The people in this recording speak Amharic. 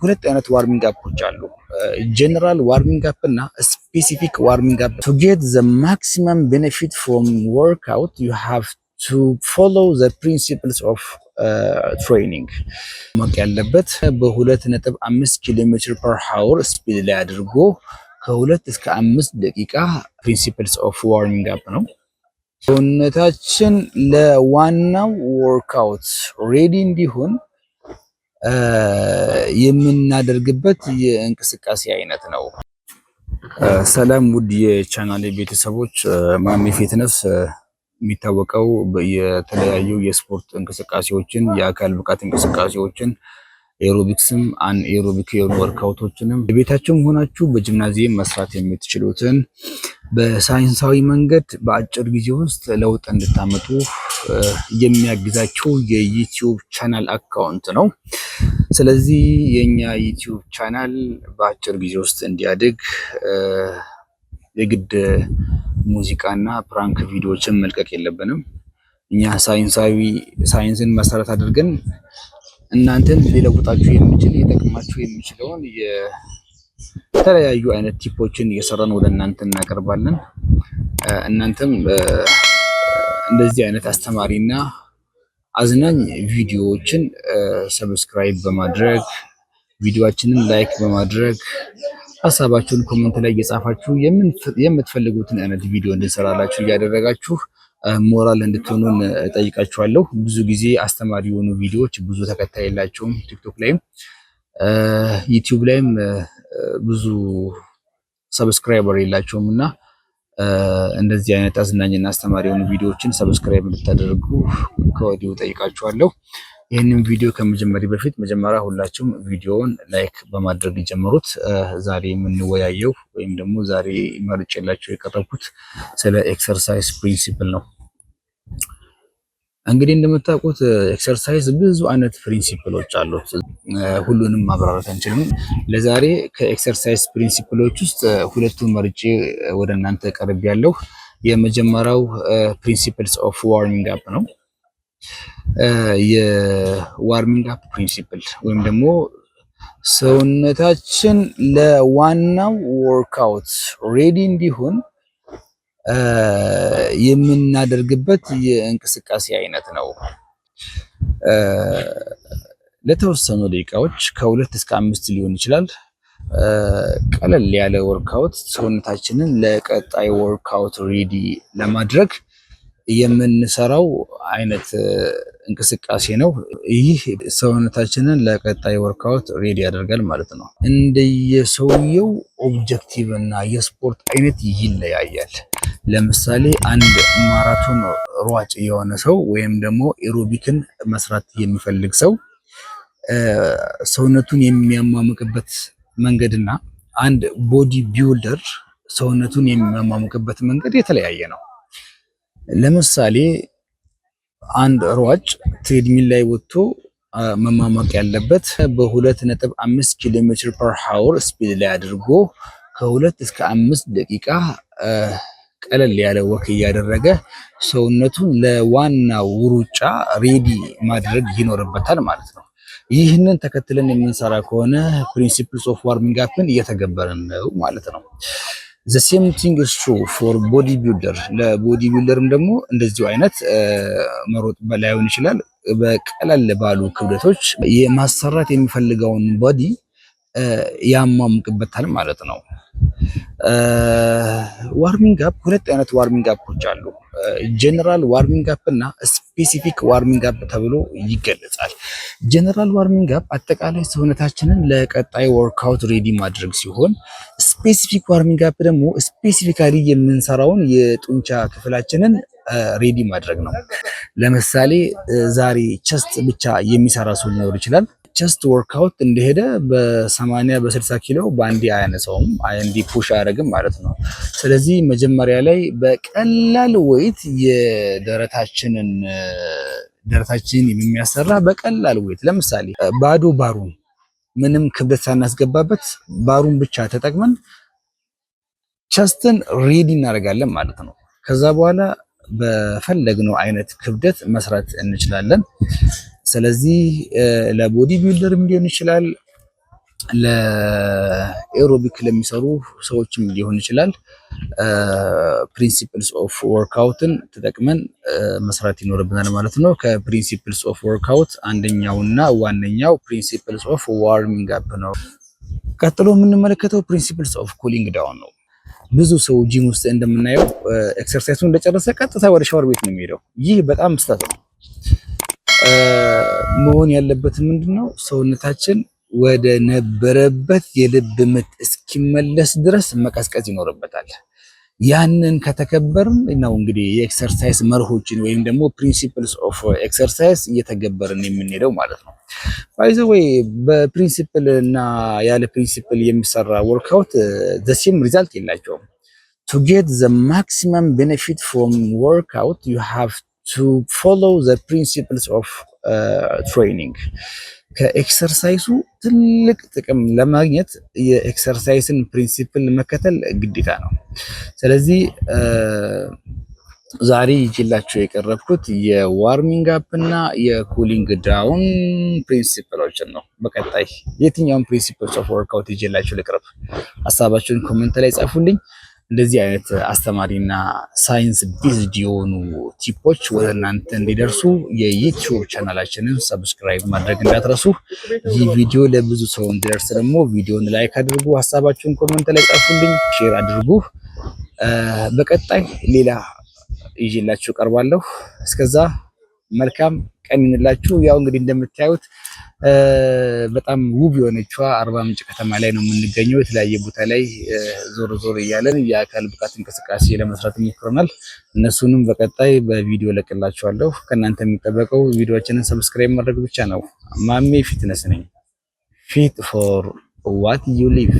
ሁለት አይነት ዋርሚንግ አፖች አሉ። ጀነራል ዋርሚንግ አፕ እና ስፔሲፊክ ዋርሚንግ አፕ። to get the maximum benefit from workout you have to follow the principles of training። ማወቅ ያለበት በ2.5 ኪሎ ሜትር ፐር ሃወር ስፒድ ላይ አድርጎ ከ2 እስከ 5 ደቂቃ ፕሪንሲፕልስ ኦፍ ዋርሚንግ አፕ ነው። ሰውነታችን ለዋናው ወርክአውት ሬዲ እንዲሆን የምናደርግበት የእንቅስቃሴ አይነት ነው። ሰላም ውድ የቻናሌ ቤተሰቦች፣ ማሚ ፊትነስ የሚታወቀው የተለያዩ የስፖርት እንቅስቃሴዎችን፣ የአካል ብቃት እንቅስቃሴዎችን፣ ኤሮቢክስም አን ኤሮቢክ የሆኑ ወርክአውቶችንም በቤታችሁም ሆናችሁ በጂምናዚየም መስራት የምትችሉትን በሳይንሳዊ መንገድ በአጭር ጊዜ ውስጥ ለውጥ እንድታመጡ የሚያግዛችሁ የዩቲዩብ ቻናል አካውንት ነው። ስለዚህ የኛ ዩቲዩብ ቻናል በአጭር ጊዜ ውስጥ እንዲያድግ የግድ ሙዚቃና ፕራንክ ቪዲዮዎችን መልቀቅ የለብንም። እኛ ሳይንስን መሰረት አድርገን እናንተን ሊለውጣችሁ የሚችል ሊጠቅማችሁ የሚችለውን የተለያዩ አይነት ቲፖችን እየሰራን ወደ እናንተ እናቀርባለን። እናንተም እንደዚህ አይነት አስተማሪና አዝናኝ ቪዲዮዎችን ሰብስክራይብ በማድረግ ቪዲዮአችንን ላይክ በማድረግ ሀሳባችሁን ኮሜንት ላይ እየጻፋችሁ የምትፈልጉትን አይነት ቪዲዮ እንድንሰራላችሁ እያደረጋችሁ ሞራል እንድትሆኑን ጠይቃችኋለሁ። ብዙ ጊዜ አስተማሪ የሆኑ ቪዲዮዎች ብዙ ተከታይ የላቸውም። ቲክቶክ ላይም ዩቲዩብ ላይም ብዙ ሰብስክራይበር የላቸውም እና እንደዚህ አይነት አዝናኝና አስተማሪ የሆኑ ቪዲዮዎችን ሰብስክራይብ እንድታደርጉ ከወዲሁ ጠይቃችኋለሁ። ይህንን ቪዲዮ ከመጀመሪያ በፊት መጀመሪያ ሁላችሁም ቪዲዮውን ላይክ በማድረግ ጀምሩት። ዛሬ የምንወያየው ወይም ደግሞ ዛሬ መርጬላችሁ የቀረብኩት ስለ ኤክሰርሳይዝ ፕሪንሲፕል ነው። እንግዲህ እንደምታውቁት ኤክሰርሳይዝ ብዙ አይነት ፕሪንሲፕሎች አሉት። ሁሉንም ማብራራት አንችልም። ለዛሬ ከኤክሰርሳይዝ ፕሪንሲፕሎች ውስጥ ሁለቱን መርጬ ወደ እናንተ ቀርቤያለሁ። የመጀመሪያው ፕሪንሲፕልስ ኦፍ ዋርሚንግ አፕ ነው። የዋርሚንግ አፕ ፕሪንሲፕል ወይም ደግሞ ሰውነታችን ለዋናው ወርክአውት ሬዲ እንዲሆን የምናደርግበት የእንቅስቃሴ አይነት ነው። ለተወሰኑ ደቂቃዎች ከ2 እስከ 5 ሊሆን ይችላል። ቀለል ያለ ወርክአውት ሰውነታችንን ለቀጣይ ወርክአውት ሬዲ ለማድረግ የምንሰራው አይነት እንቅስቃሴ ነው። ይህ ሰውነታችንን ለቀጣይ ወርክአውት ሬዲ ያደርጋል ማለት ነው። እንደየሰውየው ኦብጀክቲቭ እና የስፖርት አይነት ይለያያል። ለምሳሌ አንድ ማራቶን ሯጭ የሆነ ሰው ወይም ደግሞ ኤሮቢክን መስራት የሚፈልግ ሰው ሰውነቱን የሚያሟሙቅበት መንገድና አንድ ቦዲ ቢልደር ሰውነቱን የሚያሟሙቅበት መንገድ የተለያየ ነው። ለምሳሌ አንድ ሯጭ ትሬድሚል ላይ ወጥቶ መሟሟቅ ያለበት በ2.5 ኪሎ ሜትር ፐር ሃወር ስፒድ ላይ አድርጎ ከ2 እስከ 5 ደቂቃ ቀለል ያለ ወክ እያደረገ ሰውነቱን ለዋናው ሩጫ ሬዲ ማድረግ ይኖርበታል ማለት ነው። ይህንን ተከትለን የምንሰራ ከሆነ ፕሪንሲፕልስ ኦፍ ዋርሚንግ አፕን እየተገበርን ነው ማለት ነው። the same thing is true for body builder። ለቦዲ ቢልደርም ደግሞ እንደዚሁ አይነት መሮጥ ላይሆን ይችላል። በቀለል ባሉ ክብደቶች የማሰራት የሚፈልገውን ቦዲ ያሟሙቅበታል ማለት ነው። ዋርሚንግ አፕ ሁለት አይነት ዋርሚንግ አፖች አሉ። ጀነራል ዋርሚንግ አፕ እና ስፔሲፊክ ዋርሚንግ አፕ ተብሎ ይገለጻል። ጀነራል ዋርሚንግ አፕ አጠቃላይ ሰውነታችንን ለቀጣይ ወርክአውት ሬዲ ማድረግ ሲሆን፣ ስፔሲፊክ ዋርሚንግ አፕ ደግሞ ስፔሲፊካሊ የምንሰራውን የጡንቻ ክፍላችንን ሬዲ ማድረግ ነው። ለምሳሌ ዛሬ ቸስት ብቻ የሚሰራ ሰው ሊኖር ይችላል። ቸስት ወርክአውት እንደሄደ በ80 በ60 ኪሎ በአንዴ አያነሳውም፣ አንዴ ፑሽ አያደርግም ማለት ነው። ስለዚህ መጀመሪያ ላይ በቀላል ዌይት ደረታችንን የሚያሰራ በቀላል ዌይት፣ ለምሳሌ ባዶ ባሩን ምንም ክብደት ሳናስገባበት ባሩን ብቻ ተጠቅመን ቸስትን ሬዲ እናደርጋለን ማለት ነው። ከዛ በኋላ በፈለግነው አይነት ክብደት መስራት እንችላለን። ስለዚህ ለቦዲ ቢልደርም ሊሆን ይችላል፣ ለኤሮቢክ ለሚሰሩ ሰዎችም ሊሆን ይችላል። ፕሪንሲፕልስ ኦፍ ወርክአውትን ተጠቅመን መስራት ይኖርብናል ማለት ነው። ከፕሪንሲፕልስ ኦፍ ወርክአውት አንደኛውና ዋነኛው ፕሪንሲፕልስ ኦፍ ዋርሚንግ አፕ ነው። ቀጥሎ የምንመለከተው ፕሪንሲፕልስ ኦፍ ኩሊንግ ዳውን ነው። ብዙ ሰው ጂም ውስጥ እንደምናየው ኤክሰርሳይሱን እንደጨረሰ ቀጥታ ወደ ሻወር ቤት ነው የሚሄደው። ይህ በጣም ስህተት ነው። መሆን ያለበት ምንድነው? ሰውነታችን ወደ ነበረበት የልብ ምት እስኪመለስ ድረስ መቀዝቀዝ ይኖርበታል። ያንን ከተከበርን ነው እንግዲህ የኤክሰርሳይዝ መርሆችን ወይም ደግሞ ፕሪንሲፕልስ ኦፍ ኤክሰርሳይዝ እየተገበርን የምንሄደው ማለት ነው። ባይ ዘ ወይ በፕሪንሲፕል እና ያለ ፕሪንሲፕል የሚሰራ ወርክአውት ዘሴም ሪዛልት የላቸውም። to get the maximum benefit from workout you have to follow the principles of training ከኤክሰርሳይሱ ትልቅ ጥቅም ለማግኘት የኤክሰርሳይስን ፕሪንሲፕል መከተል ግዴታ ነው። ስለዚህ ዛሬ ይዤላችሁ የቀረብኩት የዋርሚንግ አፕ እና የኩሊንግ ዳውን ፕሪንሲፕሎችን ነው። በቀጣይ የትኛውን ፕሪንሲፕልስ ኦፍ ወርክአውት ይዤላችሁ ልቅረብ? ሀሳባችሁን ኮሜንት ላይ ጻፉልኝ። እንደዚህ አይነት አስተማሪና ሳይንስ ቤዝድ የሆኑ ቲፖች ወደ እናንተ እንዲደርሱ የዩቲዩብ ቻናላችንን ሰብስክራይብ ማድረግ እንዳትረሱ። ይህ ቪዲዮ ለብዙ ሰው እንዲደርስ ደግሞ ቪዲዮን ላይክ አድርጉ፣ ሀሳባችሁን ኮሜንት ላይ ጻፉልኝ፣ ሼር አድርጉ። በቀጣይ ሌላ ይዤላችሁ ቀርባለሁ። እስከዛ መልካም ቀን ይሁንላችሁ። ያው እንግዲህ እንደምታዩት በጣም ውብ የሆነችዋ አርባ ምንጭ ከተማ ላይ ነው የምንገኘው። የተለያየ ቦታ ላይ ዞር ዞር እያለን የአካል ብቃት እንቅስቃሴ ለመስራት ሞክረናል። እነሱንም በቀጣይ በቪዲዮ ለቅላችኋለሁ። ከእናንተ የሚጠበቀው ቪዲዮአችንን ሰብስክራይብ ማድረግ ብቻ ነው። ማሜ ፊትነስ ነኝ። ፊት ፎር ዋት ዩ ሊቭ